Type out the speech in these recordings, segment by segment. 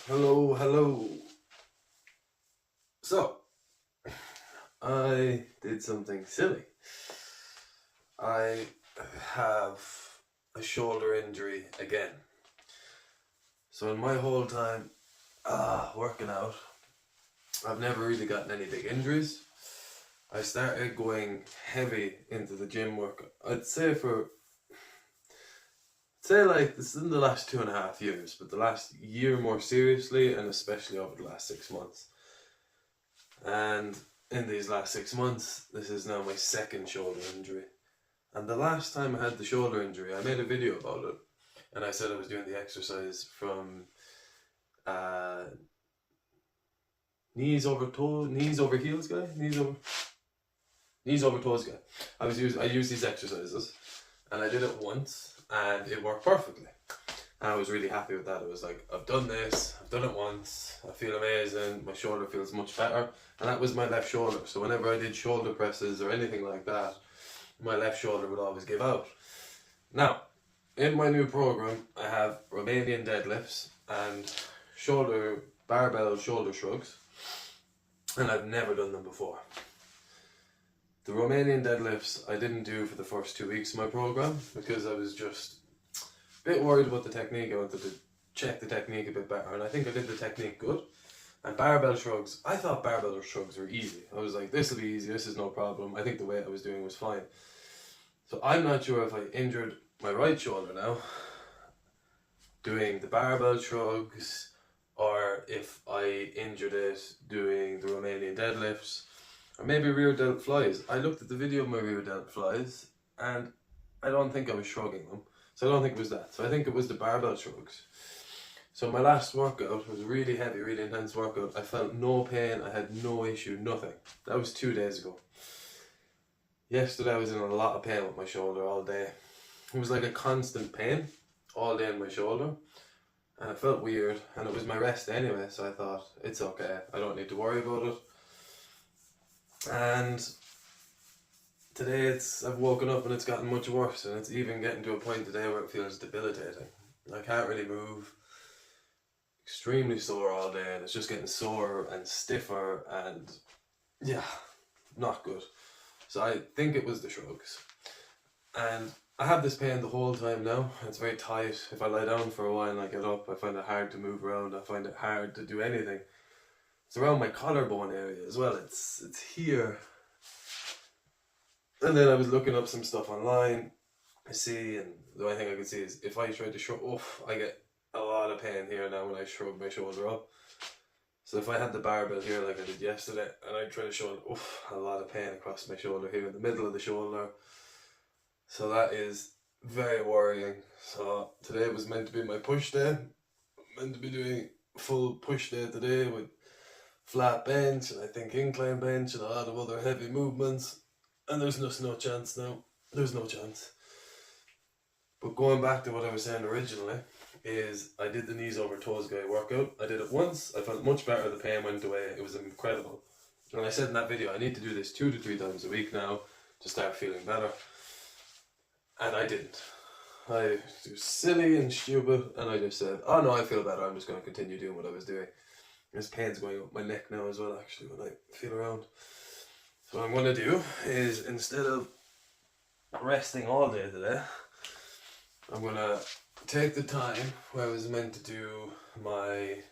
Hello. So, I did something silly. I have a shoulder injury again. So in my whole time working out, I've never really gotten any big injuries. I started going heavy into the gym work. I'd say like this is in the last 2.5 years, but the last year more seriously, and especially over the last 6 months. And in these last 6 months, this is now my second shoulder injury. And the last time I had the shoulder injury, I made a video about it, and I said I was doing the exercise from knees over heels guy, knees over toes guy. I used these exercises, and I did it once, and it worked perfectly. And I was really happy with that. It was like, I've done this, I've done it once, I feel amazing, my shoulder feels much better. And that was my left shoulder. So whenever I did shoulder presses or anything like that, my left shoulder would always give out. Now, in my new program, I have Romanian deadlifts and barbell shoulder shrugs. And I've never done them before. The Romanian deadlifts I didn't do for the first 2 weeks of my program because I was just a bit worried about the technique. I wanted to check the technique a bit better, and I think I did the technique good. And barbell shrugs, I thought barbell shrugs were easy. I was like, this will be easy, this is no problem. I think the weight I was doing was fine. So I'm not sure if I injured my right shoulder now doing the barbell shrugs, or if I injured it doing the Romanian deadlifts, or maybe rear delt flies. I looked at the video of my rear delt flies, and I don't think I was shrugging them. So I don't think it was that. So I think it was the barbell shrugs. So my last workout was really heavy, really intense workout. I felt no pain, I had no issue, nothing. That was 2 days ago. Yesterday I was in a lot of pain with my shoulder all day. It was like a constant pain all day in my shoulder. And it felt weird, and it was my rest anyway, so I thought, it's okay, I don't need to worry about it. And today I've woken up and it's gotten much worse, and it's even getting to a point today where it feels debilitating. I can't really move, extremely sore all day, and it's just getting sore and stiffer, and yeah, not good. So I think it was the shrugs. And I have this pain the whole time now. It's very tight. If I lie down for a while and I get up, I find it hard to move around. I find it hard to do anything. It's around my collarbone area as well. It's here. And then I was looking up some stuff online. I see, and the only thing I can see is if I try to shrug, I get a lot of pain here now when I shrug my shoulder up. So if I had the barbell here like I did yesterday, and I try to show a lot of pain across my shoulder here in the middle of the shoulder. So that is very worrying. So today was meant to be my push day. I'm meant to be doing full push day today with flat bench, and I think incline bench, and a lot of other heavy movements. And there's just no chance now. There's no chance. But going back to what I was saying originally, is I did the knees over toes guy workout. I did it once, I felt much better, the pain went away, it was incredible. And I said in that video, I need to do this 2 to 3 times a week now to start feeling better. And I didn't. I was silly and stupid, and I just said, oh no, I feel better, I'm just going to continue doing what I was doing. This pain's going up my neck now as well, actually, when I feel around. So what I'm going to do is, instead of resting all day today, I'm going to take the time where I was meant to do my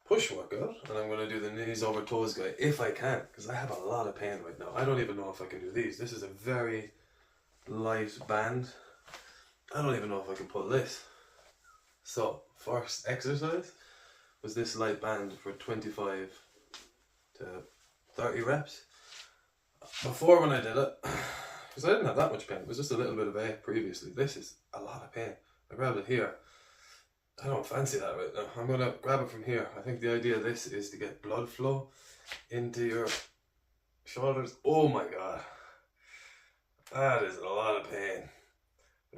push workout, and I'm going to do the knees over toes guy if I can, because I have a lot of pain right now. I don't even know if I can do these. This is a very light band. I don't even know if I can pull this. So first exercise was this light band for 25 to 30 reps. Before, when I did it, because I didn't have that much pain, it was just a little bit of ache previously. This is a lot of pain. I grabbed it here. I don't fancy that right now. I'm going to grab it from here. I think the idea of this is to get blood flow into your shoulders. Oh my god. That is a lot of pain.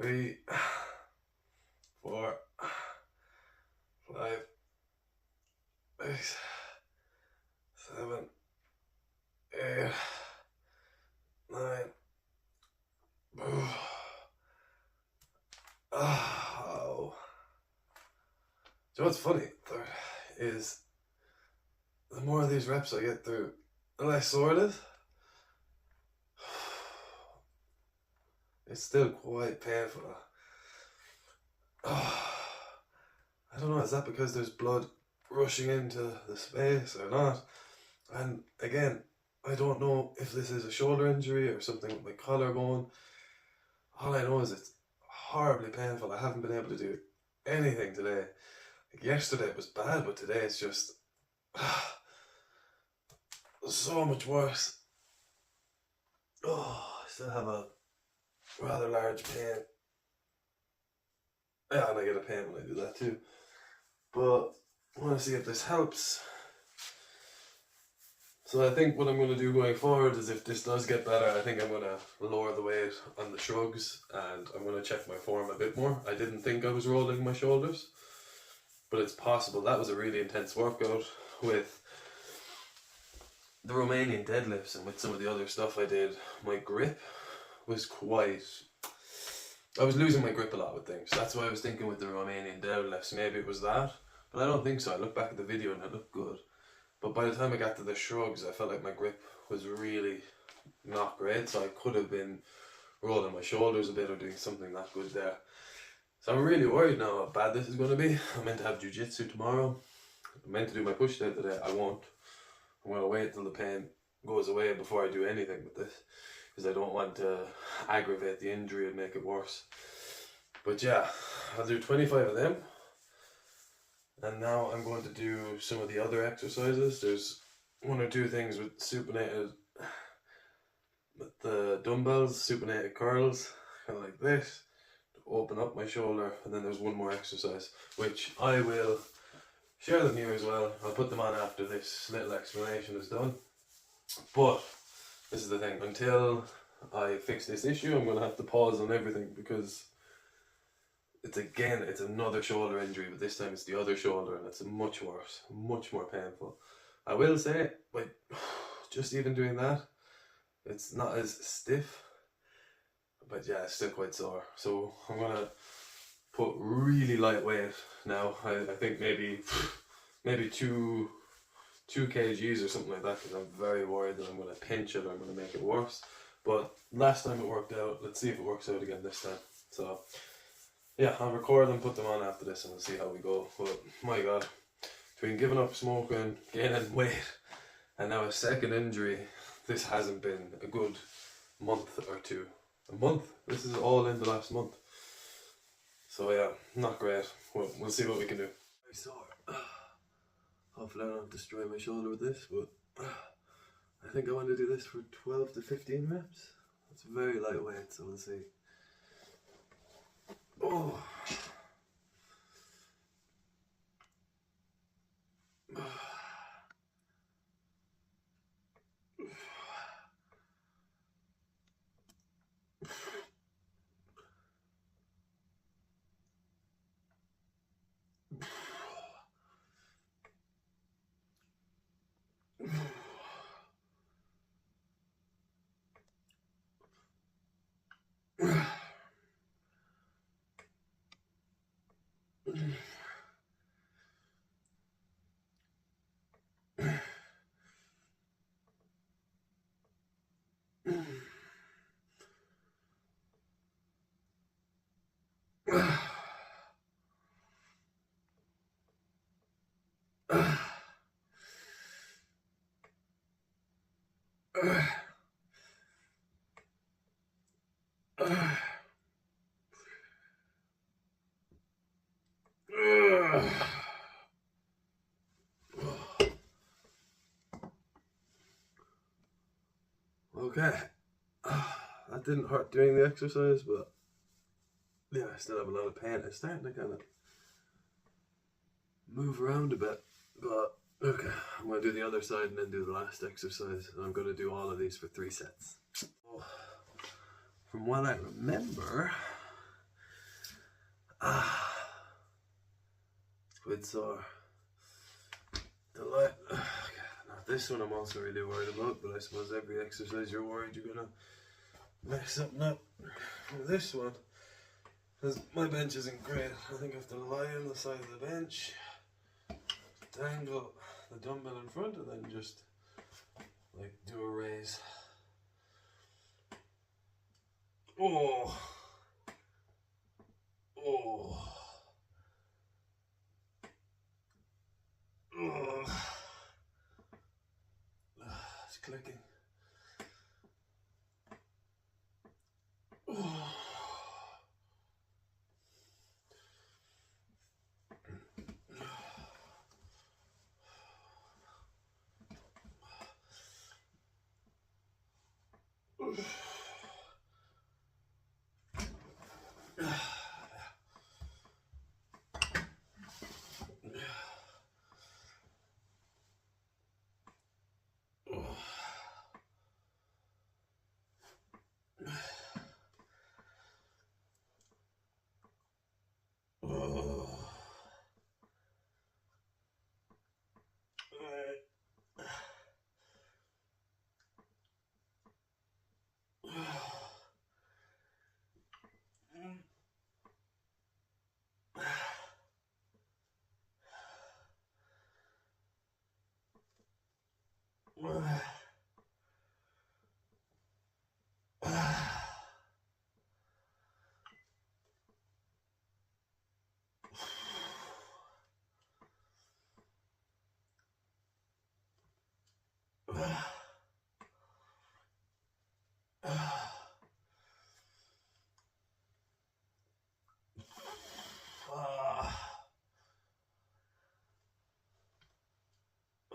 3, 4, 5, 6, 7, 8, 9. Oh. So what's funny? is the more of these reps I get through, the less sore it is. It's still quite painful. I don't know, is that because there's blood rushing into the space or not? And again, I don't know if this is a shoulder injury or something with my collarbone. All I know is it's horribly painful. I haven't been able to do anything today. Like yesterday it was bad, but today it's just so much worse. Oh, I still have a rather large pain. Yeah, and I get a pain when I do that too. But I want to see if this helps. So I think what I'm going to do going forward is, if this does get better, I think I'm going to lower the weight on the shrugs, and I'm going to check my form a bit more. I didn't think I was rolling my shoulders, but it's possible. That was a really intense workout with the Romanian deadlifts, and with some of the other stuff I did, my grip was quite... I was losing my grip a lot with things. That's why I was thinking with the Romanian deadlifts, maybe it was that. But I don't think so. I look back at the video and it looked good. But by the time I got to the shrugs, I felt like my grip was really not great. So I could have been rolling my shoulders a bit or doing something not good there. So I'm really worried now how bad this is going to be. I'm meant to have jiu-jitsu tomorrow. I'm meant to do my push day today. I won't. I'm going to wait till the pain goes away before I do anything with this, because I don't want to aggravate the injury and make it worse. But yeah, I'll do 25 of them. And now I'm going to do some of the other exercises. There's one or two things with supinated, with the dumbbells, supinated curls, kind of like this, to open up my shoulder. And then there's one more exercise, which I will share them here as well. I'll put them on after this little explanation is done. But this is the thing, until I fix this issue, I'm going to have to pause on everything, because it's another shoulder injury, but this time it's the other shoulder, and it's much worse, much more painful. I will say, like, just even doing that, it's not as stiff, but yeah, it's still quite sore. So I'm going to put really light weight now. I think maybe 2 kgs or something like that, because I'm very worried that I'm going to pinch it or I'm going to make it worse. But last time it worked out. Let's see if it works out again this time. So yeah, I'll record and put them on after this, and we'll see how we go. But my god, between giving up smoking, gaining weight, and now a second injury, this hasn't been a good month or two. A month? This is all in the last month. So yeah, not great. We'll see what we can do. Very sore. Hopefully I don't destroy my shoulder with this, but I think I want to do this for 12 to 15 reps. It's very lightweight, so we'll see. Oh. Okay, that didn't hurt doing the exercise, but yeah, I still have a lot of pain. It's starting to kind of move around a bit, but okay, I'm going to do the other side and then do the last exercise, and I'm going to do all of these for 3 sets. So, from what I remember, it's quite sore. Now this one I'm also really worried about, but I suppose every exercise you're worried you're going to mess something up. For this one, because my bench isn't great, I think I have to lie on the side of the bench, dangle the dumbbell in front and then just like do a raise. Oh, oh, oh. It's clicking. Oh.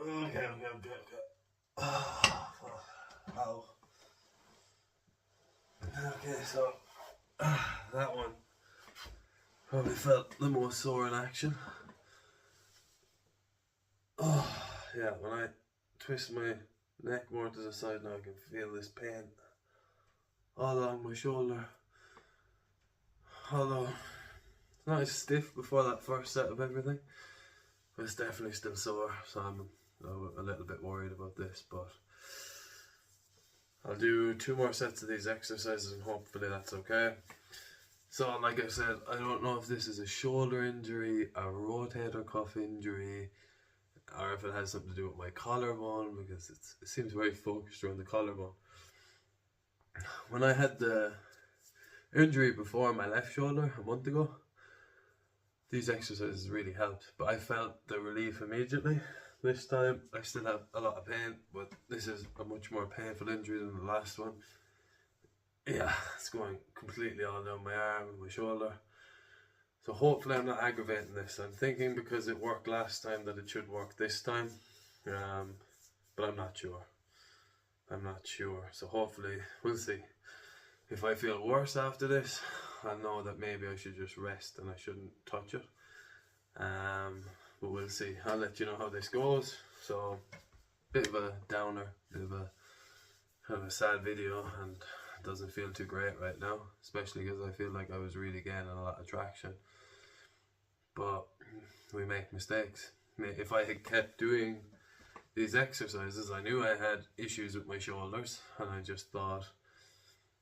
Okay. Ow. Okay, so that one probably felt the most sore in action. Oh, yeah, when I twist my neck more to the side now, I can feel this pain all along my shoulder. Although it's not as stiff before that first set of everything, but it's definitely still sore, so I'm a little bit worried about this, but I'll do 2 more sets of these exercises and hopefully that's okay. So like I said, I don't know if this is a shoulder injury, a rotator cuff injury, or if it has something to do with my collarbone, because it seems very focused around the collarbone. When I had the injury before my left shoulder a month ago, these exercises really helped, but I felt the relief immediately. This time I still have a lot of pain, but this is a much more painful injury than the last one. Yeah, it's going completely all down my arm and my shoulder. So hopefully I'm not aggravating this. I'm thinking because it worked last time that it should work this time, but I'm not sure. So hopefully we'll see. If I feel worse after this, I know that maybe I should just rest and I shouldn't touch it. But we'll see. I'll let you know how this goes. So, bit of a downer, bit of a kind of a sad video, and it doesn't feel too great right now, especially because I feel like I was really gaining a lot of traction. But we make mistakes. If I had kept doing these exercises, I knew I had issues with my shoulders, and I just thought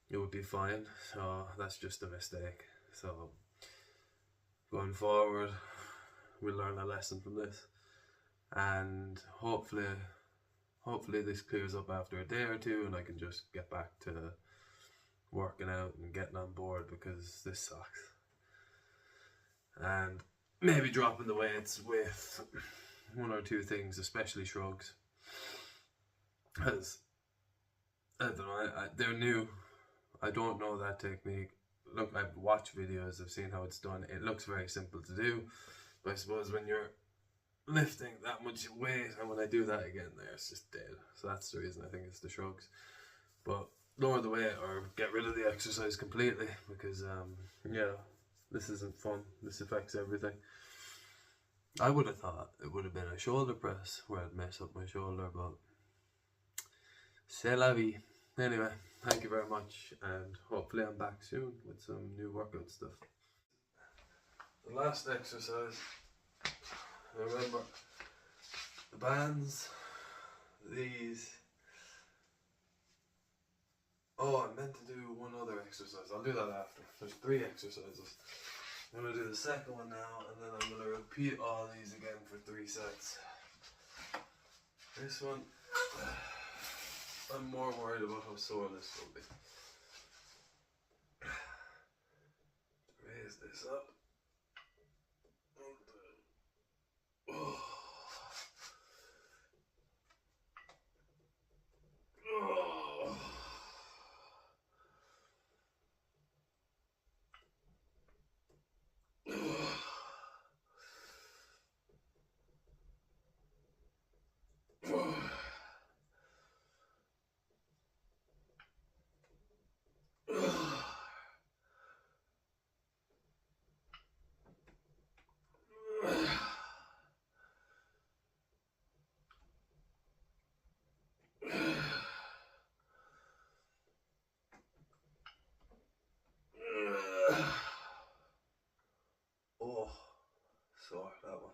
it would be fine. So that's just a mistake. So going forward, we'll learn a lesson from this, and hopefully this clears up after a day or two, and I can just get back to working out and getting on board, because this sucks. And maybe dropping the weights with 1 or 2 things, especially shrugs, because I don't know, they're new. I don't know that technique. Look, I've watched videos, I've seen how it's done. It looks very simple to do, but I suppose when you're lifting that much weight, and when I do that again there, it's just dead. So that's the reason I think it's the shrugs. But lower the weight or get rid of the exercise completely, because yeah, this isn't fun. This affects everything. I would have thought it would have been a shoulder press where I'd mess up my shoulder, but c'est la vie. Anyway, thank you very much, and hopefully I'm back soon with some new workout stuff. The last exercise, remember, the bands, these. Oh, I meant to do one other exercise. I'll do that after. There's 3 exercises. I'm going to do the second one now, and then I'm going to repeat all these again for 3 sets. This one, I'm more worried about how sore this will be. Raise this up. Oh. Oh. Oh, sore that one.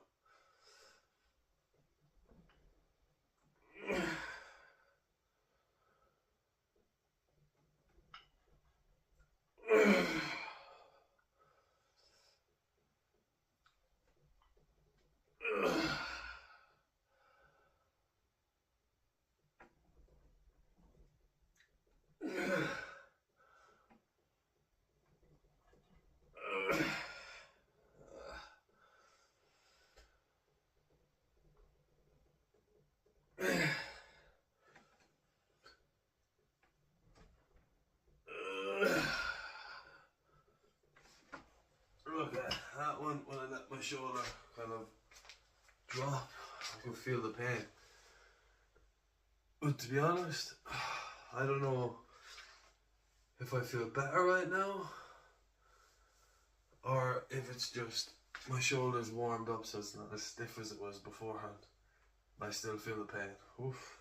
Okay, that one, when I let my shoulder kind of drop, I can feel the pain. But to be honest, I don't know if I feel better right now or if it's just my shoulder's warmed up so it's not as stiff as it was beforehand. I still feel the pain. Oof.